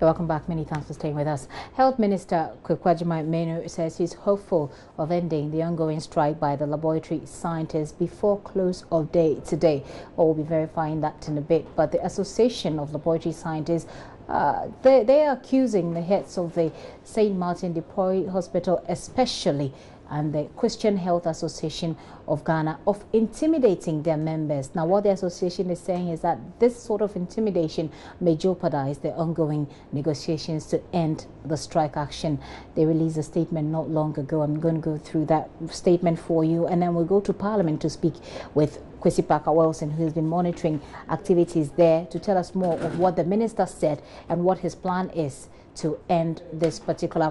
Welcome back. Many thanks for staying with us. Health Minister Kwajima Menu says he's hopeful of ending the ongoing strike by the laboratory scientists before close of day today. We'll be verifying that in a bit. But the Association of Laboratory Scientists, they are accusing the heads of the St. Martin de Porres Hospital especially and the Christian Health Association of Ghana of intimidating their members. Now, what the association is saying is that this sort of intimidation may jeopardize the ongoing negotiations to end the strike action. They released a statement not long ago. I'm going to go through that statement for you, and then we'll go to Parliament to speak with Kwesi Parker-Wilson, who has been monitoring activities there, to tell us more of what the minister said and what his plan is to end this particular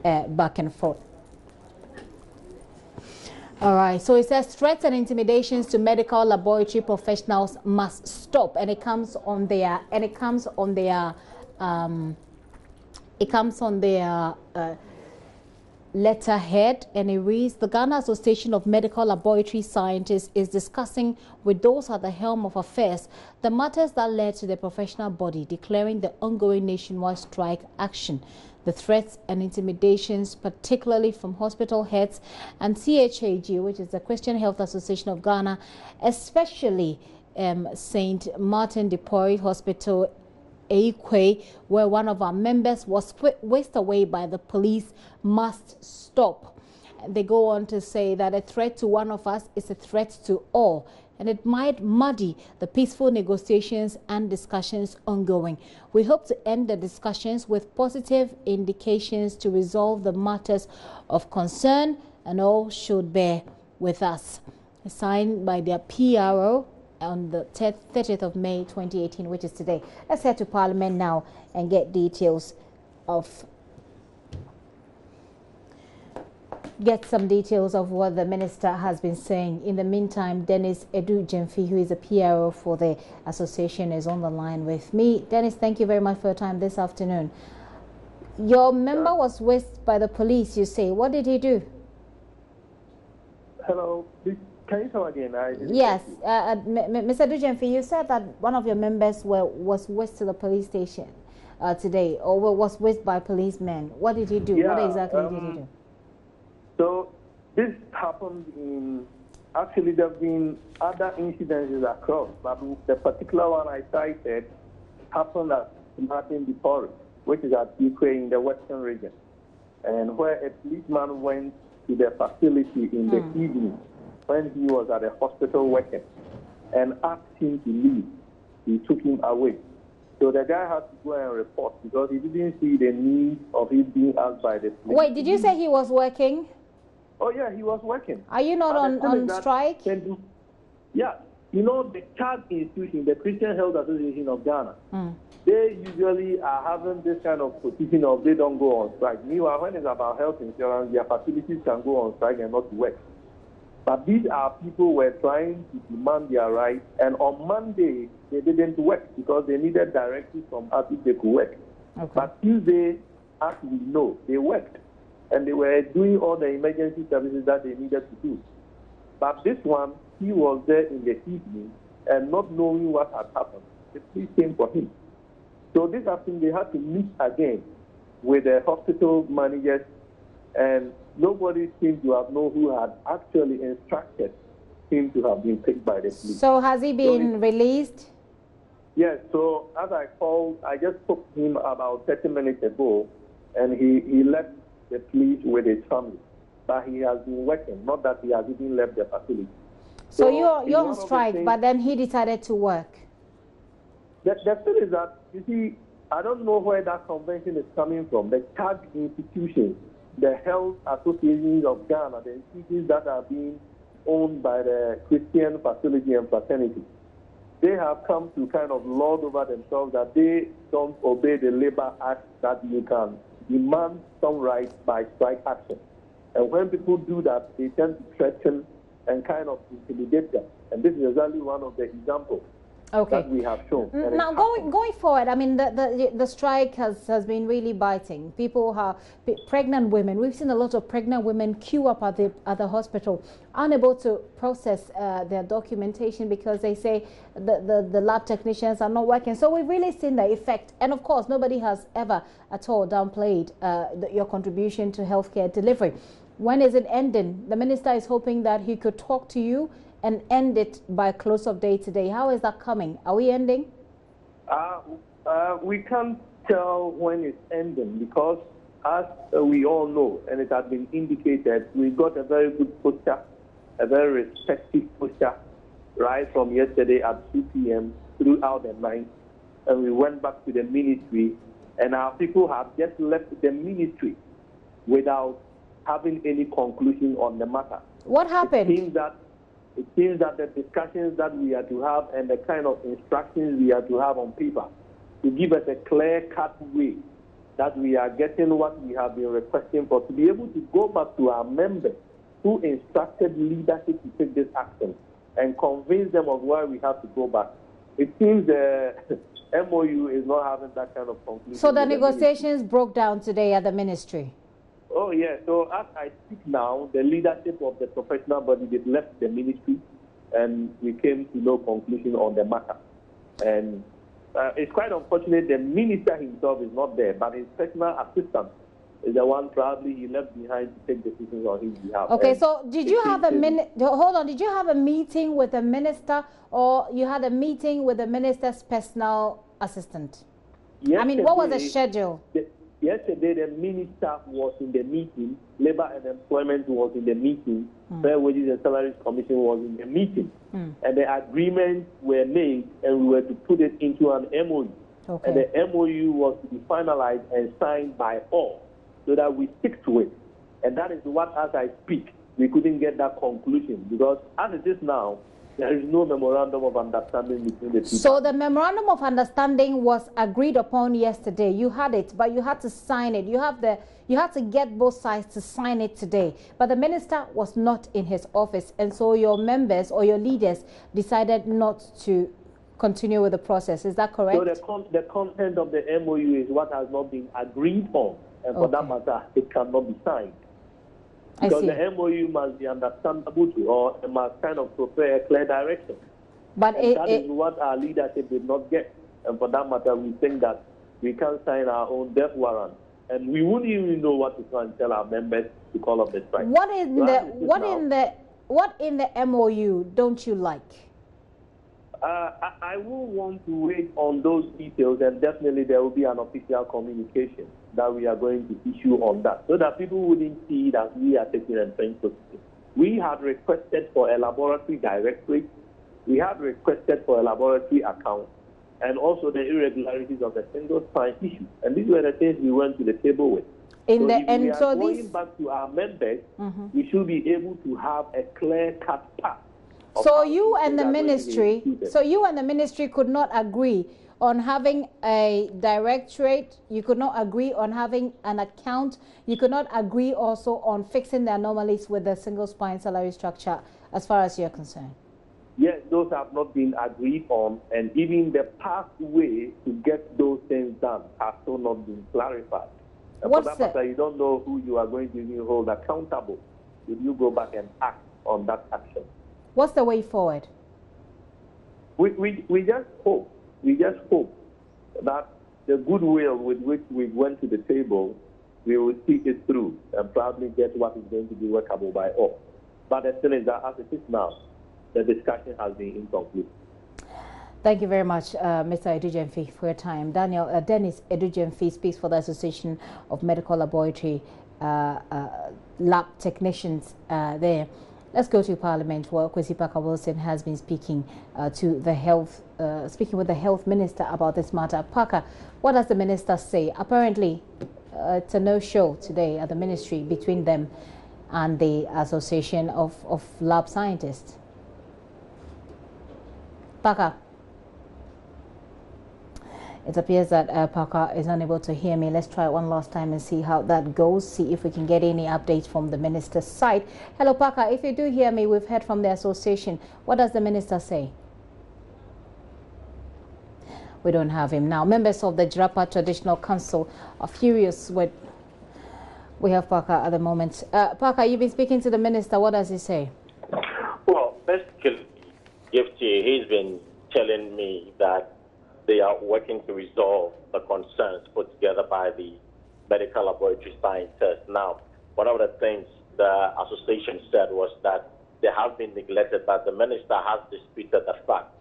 back and forth. All right, so it says threats and intimidations to medical laboratory professionals must stop, and it comes on their letterhead, and it reads: the Ghana Association of Medical Laboratory Scientists is discussing with those at the helm of affairs the matters that led to the professional body declaring the ongoing nationwide strike action. The threats and intimidations, particularly from hospital heads and CHAG, which is the Christian Health Association of Ghana, especially St. Martin de Porres Hospital, Aikwe, where one of our members was whisked away by the police, must stop. They go on to say that a threat to one of us is a threat to all, and it might muddy the peaceful negotiations and discussions ongoing. We hope to end the discussions with positive indications to resolve the matters of concern, and all should bear with us. Signed by their PRO on the 30th of May 2018, which is today. Let's head to Parliament now and get some details of what the minister has been saying. In the meantime, Dennis Edu-Jemfi, who is a PRO for the association, is on the line with me. Dennis, thank you very much for your time this afternoon. Your member was whisked by the police, you say. What did he do? Hello. Can you come again? Yes. Mr. Edu-Jemfi, you said that one of your members was whisked to the police station today, or was whisked by policemen. What did he do? Yeah, what exactly did he do? So this happened actually there have been other incidences across, but the particular one I cited happened at Martin de Porres, which is at Aikwe in the western region, and where a policeman went to the facility in the evening when he was at a hospital working and asked him to leave. He took him away. So the guy had to go and report because he didn't see the need of him being asked by the police. Wait, did you say he was working? Oh, yeah, he was working. Are you not on strike? Yeah. You know, the CHAG institution, the Christian Health Association of Ghana, they usually are having this kind of position of they don't go on strike. Meanwhile, when it's about health insurance, their facilities can go on strike and not work. But these are people who were trying to demand their rights, and on Monday, they didn't work because they needed directives from us if they could work. Okay. But Tuesday, as we know, they worked. And they were doing all the emergency services that they needed to do. But this one, he was there in the evening and not knowing what had happened. The police came for him. So this afternoon, they had to meet again with the hospital managers, and nobody seemed to have known who had actually instructed him to have been picked by the police. So has he been released? Yes, so as I called, I just spoke to him about 30 minutes ago, and he left the police with his family, but he has been working, not that he has even left the facility. So you're on strike, but then he decided to work. The thing is that, you see, I don't know where that convention is coming from. The CHAG institutions, the health associations of Ghana, the institutions that are being owned by the Christian facility and fraternity, they have come to kind of lord over themselves that they don't obey the Labor Act, that you can demand some rights by strike action. And when people do that, they tend to threaten and kind of intimidate them. And this is exactly one of the examples. Okay. that we have shown. Now, going forward, I mean, the strike has been really biting. People have pregnant women. We've seen a lot of pregnant women queue up at the hospital, unable to process their documentation because they say the lab technicians are not working. So we've really seen the effect. And of course, nobody has ever at all downplayed your contribution to healthcare delivery. When is it ending? The minister is hoping that he could talk to you and end it by close of day today. How is that coming? Are we ending? We can't tell when it's ending because, as we all know, and it has been indicated, we got a very good poster, a very respectful poster, right from yesterday at 2 p.m. throughout the night. And we went back to the ministry, and our people have just left the ministry without having any conclusion on the matter. What happened? It seems that the discussions that we are to have and the kind of instructions we are to have on paper to give us a clear-cut way that we are getting what we have been requesting for, to be able to go back to our members who instructed leadership to take this action and convince them of why we have to go back. It seems the MOU is not having that kind of conclusion. So the negotiations broke down today at the ministry? Oh, yeah. So as I speak now, the leadership of the professional body, they've left the ministry, and we came to no conclusion on the matter. And it's quite unfortunate the minister himself is not there, but his personal assistant is the one probably he left behind to take decisions on his behalf. Okay, so did you have did you have a meeting with the minister, or you had a meeting with the minister's personal assistant? Yesterday, I mean, what was the schedule? Yesterday, the minister was in the meeting, Labor and Employment was in the meeting, Fair Wages and Salaries Commission was in the meeting, and the agreements were made, and we were to put it into an MOU. Okay. And the MOU was to be finalized and signed by all, so that we stick to it. And that is what, as I speak, we couldn't get that conclusion, because as it is now, there is no memorandum of understanding between the two. So the memorandum of understanding was agreed upon yesterday. You had it, but you had to sign it. You had to get both sides to sign it today. But the minister was not in his office, and so your members or your leaders decided not to continue with the process. Is that correct? So the content of the MOU is what has not been agreed on, and for that matter, it cannot be signed. Because the MOU must be understandable to all, and must kind of prepare a clear direction. But that is what our leadership did not get. And for that matter, we think that we can't sign our own death warrant. And we wouldn't even know what to try and tell our members to call up the strike. What in the MOU don't you like? I will want to wait on those details, and definitely there will be an official communication that we are going to issue on that, so that people wouldn't see that we are taking and trying to. We had requested for a laboratory directory, we had requested for a laboratory account, and also the irregularities of the single spine issue. And these were the things we went to the table with. Going back to our members, we should be able to have a clear-cut path. So you and the ministry could not agree on having a directorate, you could not agree on having an account, you could not agree also on fixing the anomalies with the single spine salary structure, as far as you're concerned? Yes, those have not been agreed on, and even the pathway to get those things done has still not been clarified. And for that matter, you don't know who you are going to hold accountable if you go back and act on that action. What's the way forward? We just hope that the goodwill with which we went to the table, we will see it through and probably get what is going to be workable by all. But the thing is that as it is now, the discussion has been incomplete. Thank you very much, Mr. Edujemfi, for your time. Dennis Edujemfi speaks for the Association of Medical Laboratory Lab Technicians there. Let's go to Parliament, where Kwesi Parker-Wilson has been speaking with the health minister about this matter. Parker, what does the minister say? Apparently, it's a no-show today at the ministry between them and the Association of Lab Scientists. Parker. It appears that Parker is unable to hear me. Let's try one last time and see how that goes, see if we can get any updates from the minister's side. Hello, Parker. If you do hear me, we've heard from the association. What does the minister say? we don't have him now. Members of the Jirapa Traditional Council are furious with... We have Parker at the moment. Parker, you've been speaking to the minister. What does he say? Well, basically, he's been telling me that they are working to resolve the concerns put together by the medical laboratory scientists. Now, one of the things the association said was that they have been neglected, but the minister has disputed the fact.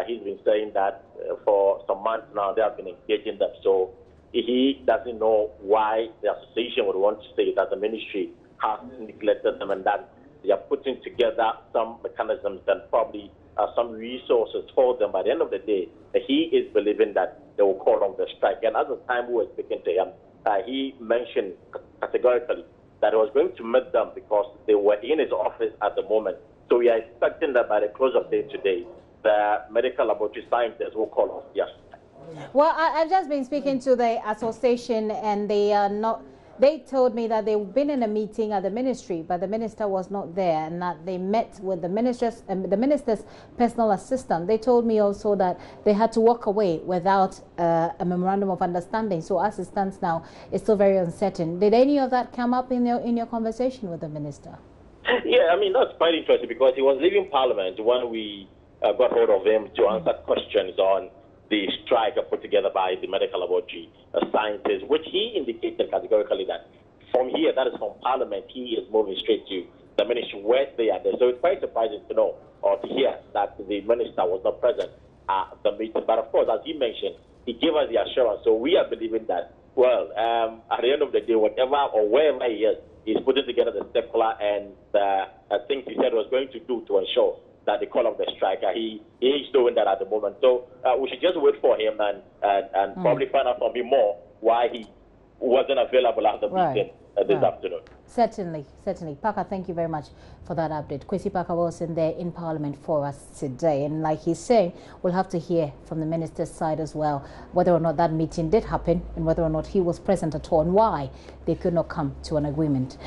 He's been saying that for some months now they have been engaging them. So he doesn't know why the association would want to say that the ministry has neglected them and that they are putting together some mechanisms and probably some resources for them. By the end of the day, he is believing that they will call on the strike. And at the time we were speaking to him, he mentioned categorically that he was going to meet them because they were in his office at the moment. So we are expecting that by the close of day today, the medical laboratory scientists will call us. Yes. Well, I've just been speaking to the association, and they are not. They told me that they've been in a meeting at the ministry, but the minister was not there, and that they met with the minister's personal assistant. They told me also that they had to walk away without a memorandum of understanding. So as it stands now, it's still very uncertain. Did any of that come up in your conversation with the minister? Yeah, I mean, that's quite interesting because he was leaving Parliament when we got hold of him to answer questions on the strike put together by the medical laboratory scientists, which he indicated categorically that from here, that is from Parliament, he is moving straight to the ministry where they are there. So it's quite surprising to know or to hear that the minister was not present at the meeting. But of course, as he mentioned, he gave us the assurance. So we are believing that, well, at the end of the day, whatever or wherever he is, he's putting together the circular and the things he said was going to do to ensure that the call of the strike, he is doing that at the moment. So we should just wait for him and probably find out from him more why he wasn't available at the meeting this afternoon. Certainly. Parker, thank you very much for that update. Kwesi Parker Wilson there in Parliament for us today. And like he's saying, we'll have to hear from the minister's side as well whether or not that meeting did happen and whether or not he was present at all and why they could not come to an agreement.